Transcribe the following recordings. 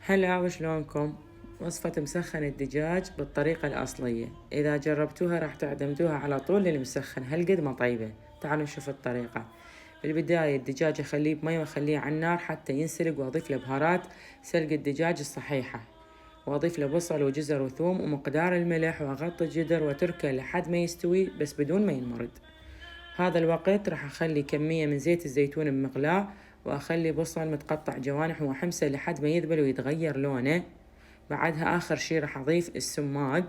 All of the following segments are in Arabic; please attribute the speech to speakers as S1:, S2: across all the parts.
S1: هلا وشلونكم؟ وصفة مسخن الدجاج بالطريقة الأصلية، إذا جربتوها راح تعتمدوها على طول للمسخن هالقد ما طيبة. تعالوا نشوف الطريقة. بالبداية الدجاج أخليه بمي وأخليه على النار حتى ينسلق، وأضيف له بهارات سلق الدجاج الصحيحة، وأضيف له بصل وجزر وثوم ومقدار الملح، وأغطي الجدر وأتركه لحد ما يستوي بس بدون ما ينمرد. هذا الوقت راح أخلي كمية من زيت الزيتون بمقلاة، وأخلي بصل متقطع جوانح وأحمسه لحد ما يذبل ويتغير لونه. بعدها آخر شي راح أضيف السماق،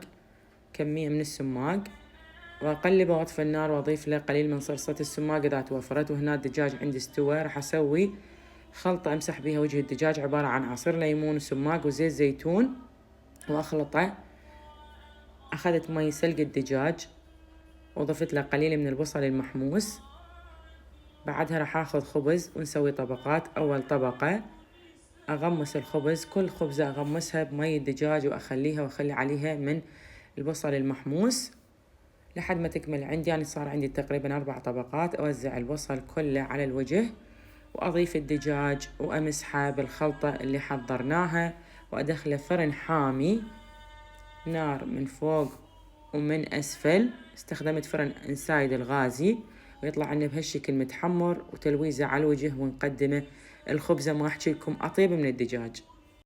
S1: كمية من السماق، وأقلبه وأطفي النار وأضيف له قليل من صلصة السماق إذا توفرت. وهنا الدجاج عندي استوى. راح أسوي خلطة أمسح بيها وجه الدجاج، عبارة عن عصير ليمون وسماق وزيت زيتون، وأخلطه. أخذت مي سلق الدجاج وضفت له قليل من البصل المحموس. بعدها راح أخذ خبز ونسوي طبقات. أول طبقة أغمس الخبز، كل خبزة أغمسها بمي الدجاج وأخلي عليها من البصل المحموس لحد ما تكمل عندي. يعني صار عندي تقريبا 4 طبقات. أوزع البصل كله على الوجه، وأضيف الدجاج وأمسحه بالخلطة اللي حضرناها، وأدخله فرن حامي، نار من فوق ومن أسفل. استخدمت فرن انسايد الغازي، ويطلع عنا بهالشكل متحمر، وتلويزة على الوجه. ونقدمه الخبزة ما أحكي لكم أطيب من الدجاج.